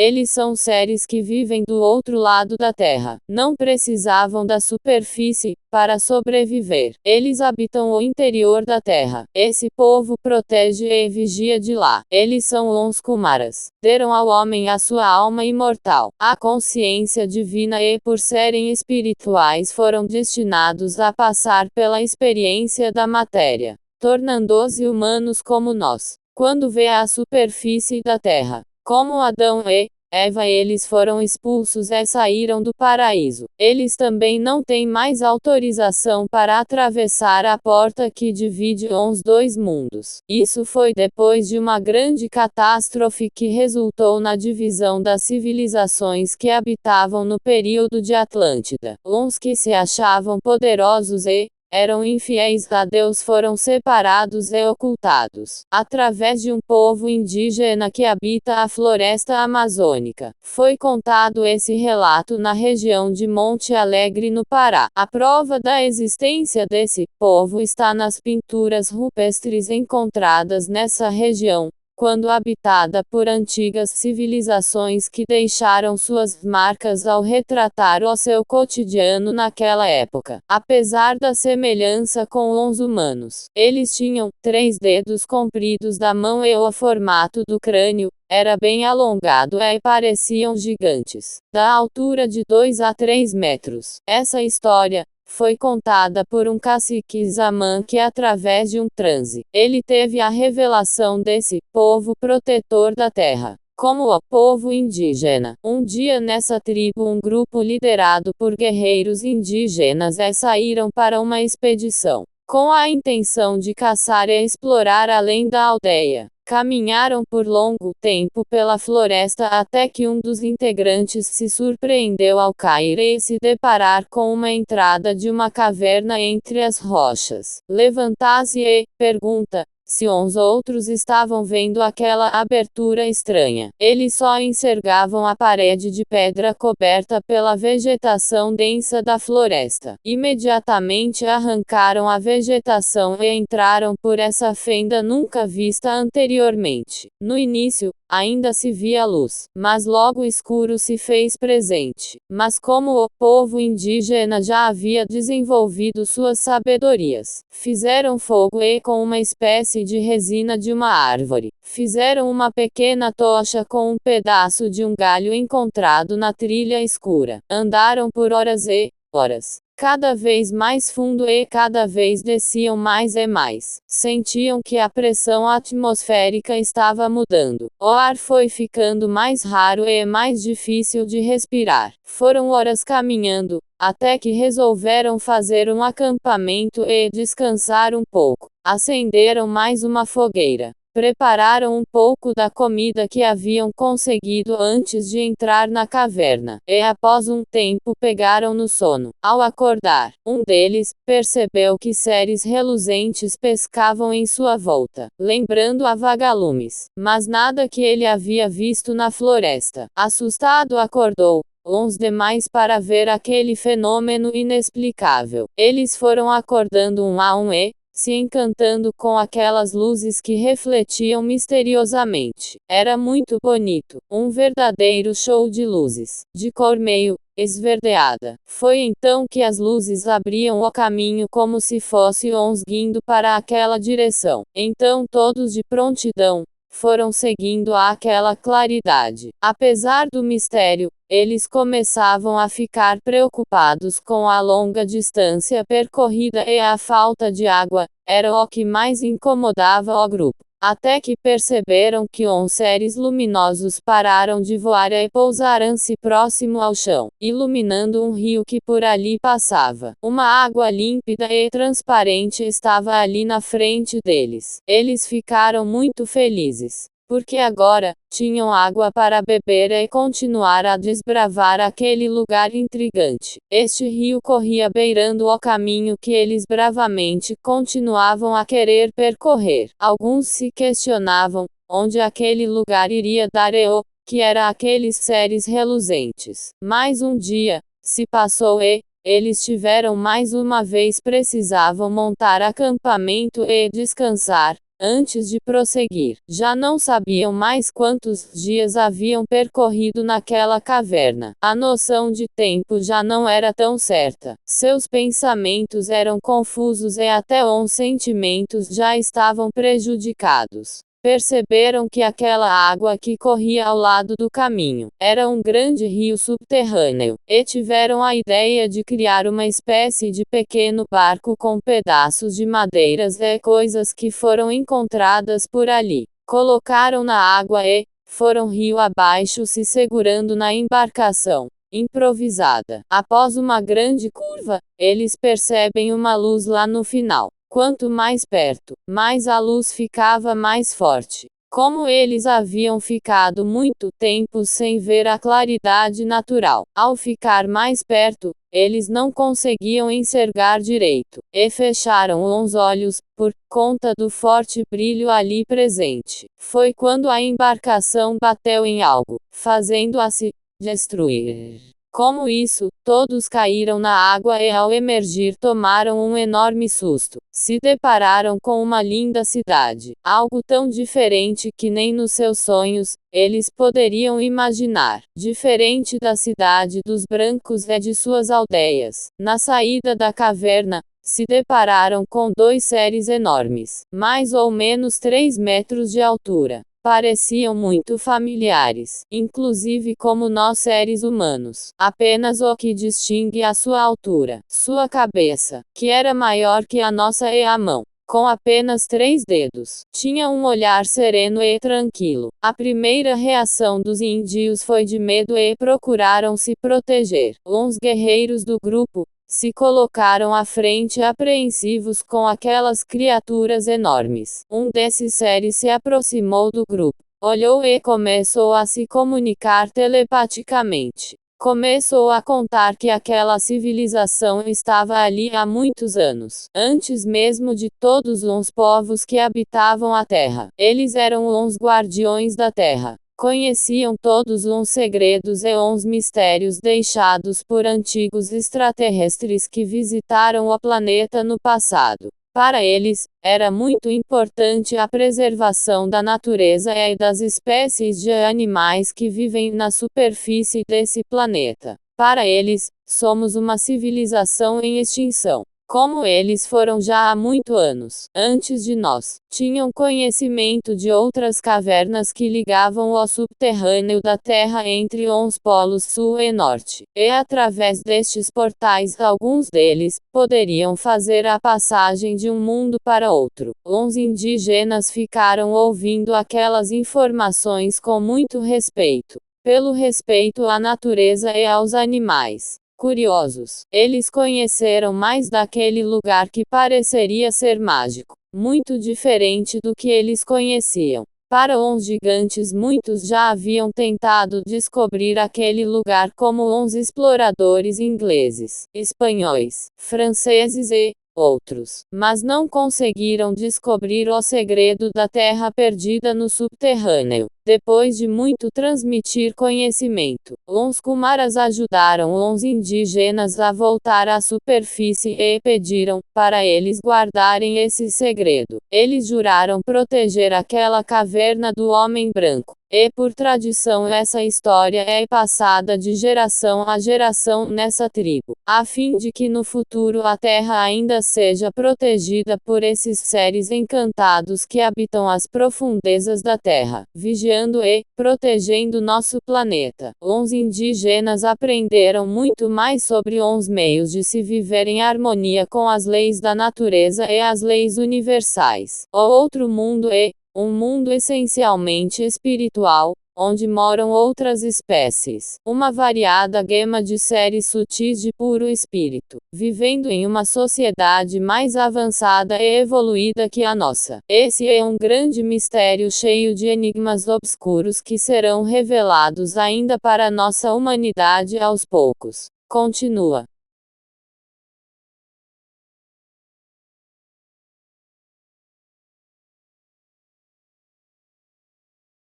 Eles são seres que vivem do outro lado da Terra. Não precisavam da superfície para sobreviver. Eles habitam o interior da Terra. Esse povo protege e vigia de lá. Eles são os Kumaras. Deram ao homem a sua alma imortal, a consciência divina, e por serem espirituais foram destinados a passar pela experiência da matéria, tornando-se humanos como nós. Quando vê a superfície da Terra, como Adão e Eva, eles foram expulsos e saíram do paraíso. Eles também não têm mais autorização para atravessar a porta que divide os dois mundos. Isso foi depois de uma grande catástrofe que resultou na divisão das civilizações que habitavam no período de Atlântida. Uns que se achavam poderosos e eram infiéis a Deus foram separados e ocultados, através de um povo indígena que habita a floresta amazônica. Foi contado esse relato na região de Monte Alegre, no Pará. A prova da existência desse povo está nas pinturas rupestres encontradas nessa região, quando habitada por antigas civilizações que deixaram suas marcas ao retratar o seu cotidiano naquela época. Apesar da semelhança com os humanos, eles tinham 3 dedos compridos da mão e o formato do crânio era bem alongado e pareciam gigantes, da altura de 2 a 3 metros. Essa história foi contada por um cacique Zamã que, através de um transe, ele teve a revelação desse povo protetor da terra, como o povo indígena. Um dia nessa tribo um grupo liderado por guerreiros indígenas saíram para uma expedição, com a intenção de caçar e explorar além da aldeia. Caminharam por longo tempo pela floresta até que um dos integrantes se surpreendeu ao cair e se deparar com uma entrada de uma caverna entre as rochas. Levanta-se e pergunta se os outros estavam vendo aquela abertura estranha. Eles só enxergavam a parede de pedra coberta pela vegetação densa da floresta. Imediatamente arrancaram a vegetação e entraram por essa fenda nunca vista anteriormente. No início, ainda se via luz, mas logo o escuro se fez presente. Mas como o povo indígena já havia desenvolvido suas sabedorias, fizeram fogo e, com uma espécie de resina de uma árvore, fizeram uma pequena tocha com um pedaço de um galho encontrado na trilha escura. Andaram por horas e horas, cada vez mais fundo, e cada vez desciam mais e mais. Sentiam que a pressão atmosférica estava mudando. O ar foi ficando mais raro e mais difícil de respirar. Foram horas caminhando, até que resolveram fazer um acampamento e descansar um pouco. Acenderam mais uma fogueira. Prepararam um pouco da comida que haviam conseguido antes de entrar na caverna, e após um tempo pegaram no sono. Ao acordar, um deles percebeu que seres reluzentes pescavam em sua volta, lembrando a vagalumes, mas nada que ele havia visto na floresta. Assustado, acordou os demais para ver aquele fenômeno inexplicável. Eles foram acordando um a um e se encantando com aquelas luzes que refletiam misteriosamente. Era muito bonito, um verdadeiro show de luzes, de cor meio esverdeada. Foi então que as luzes abriam o caminho como se fossem uns guindo para aquela direção. Então todos de prontidão foram seguindo aquela claridade. Apesar do mistério, eles começavam a ficar preocupados com a longa distância percorrida e a falta de água, era o que mais incomodava o grupo. Até que perceberam que uns seres luminosos pararam de voar e pousaram-se próximo ao chão, iluminando um rio que por ali passava. Uma água límpida e transparente estava ali na frente deles. Eles ficaram muito felizes, porque agora tinham água para beber e continuar a desbravar aquele lugar intrigante. Este rio corria beirando o caminho que eles bravamente continuavam a querer percorrer. Alguns se questionavam onde aquele lugar iria dar e o que era aqueles seres reluzentes. Mais um dia se passou e eles tiveram mais uma vez precisavam montar acampamento e descansar. Antes de prosseguir, já não sabiam mais quantos dias haviam percorrido naquela caverna. A noção de tempo já não era tão certa. Seus pensamentos eram confusos e até os sentimentos já estavam prejudicados. Perceberam que aquela água que corria ao lado do caminho era um grande rio subterrâneo, e tiveram a ideia de criar uma espécie de pequeno barco com pedaços de madeiras e coisas que foram encontradas por ali. Colocaram na água e foram rio abaixo se segurando na embarcação improvisada. Após uma grande curva, eles percebem uma luz lá no final. Quanto mais perto, mais a luz ficava mais forte. Como eles haviam ficado muito tempo sem ver a claridade natural, ao ficar mais perto, eles não conseguiam enxergar direito, e fecharam os olhos, por conta do forte brilho ali presente. Foi quando a embarcação bateu em algo, fazendo-a se destruir. Como isso, todos caíram na água e ao emergir tomaram um enorme susto. Se depararam com uma linda cidade, algo tão diferente que nem nos seus sonhos, eles poderiam imaginar. Diferente da cidade dos brancos e de suas aldeias. Na saída da caverna, se depararam com dois seres enormes, mais ou menos 3 metros de altura. Pareciam muito familiares, inclusive como nós seres humanos. Apenas o que distingue a sua altura, sua cabeça, que era maior que a nossa e a mão, com apenas 3 dedos. Tinha um olhar sereno e tranquilo. A primeira reação dos índios foi de medo e procuraram se proteger. Os guerreiros do grupo se colocaram à frente apreensivos com aquelas criaturas enormes. Um desses seres se aproximou do grupo, olhou e começou a se comunicar telepaticamente. Começou a contar que aquela civilização estava ali há muitos anos, antes mesmo de todos os povos que habitavam a Terra. Eles eram os guardiões da Terra. Conheciam todos os segredos e os mistérios deixados por antigos extraterrestres que visitaram o planeta no passado. Para eles, era muito importante a preservação da natureza e das espécies de animais que vivem na superfície desse planeta. Para eles, somos uma civilização em extinção. Como eles foram já há muitos anos antes de nós, tinham conhecimento de outras cavernas que ligavam o subterrâneo da Terra entre os polos sul e norte, e através destes portais alguns deles poderiam fazer a passagem de um mundo para outro. Os indígenas ficaram ouvindo aquelas informações com muito respeito, pelo respeito à natureza e aos animais. Curiosos, eles conheceram mais daquele lugar que pareceria ser mágico, muito diferente do que eles conheciam. Para os gigantes, muitos já haviam tentado descobrir aquele lugar como os exploradores ingleses, espanhóis, franceses e outros, mas não conseguiram descobrir o segredo da terra perdida no subterrâneo. Depois de muito transmitir conhecimento, os Kumaras ajudaram os indígenas a voltar à superfície e pediram para eles guardarem esse segredo. Eles juraram proteger aquela caverna do homem branco. E por tradição essa história é passada de geração a geração nessa tribo, a fim de que no futuro a terra ainda seja protegida por esses seres encantados que habitam as profundezas da terra, vigiando e protegendo nosso planeta. Os indígenas aprenderam muito mais sobre os meios de se viver em harmonia com as leis da natureza e as leis universais. O outro mundo é um mundo essencialmente espiritual, onde moram outras espécies, uma variada gama de seres sutis de puro espírito, vivendo em uma sociedade mais avançada e evoluída que a nossa. Esse é um grande mistério cheio de enigmas obscuros que serão revelados ainda para a nossa humanidade aos poucos. Continua.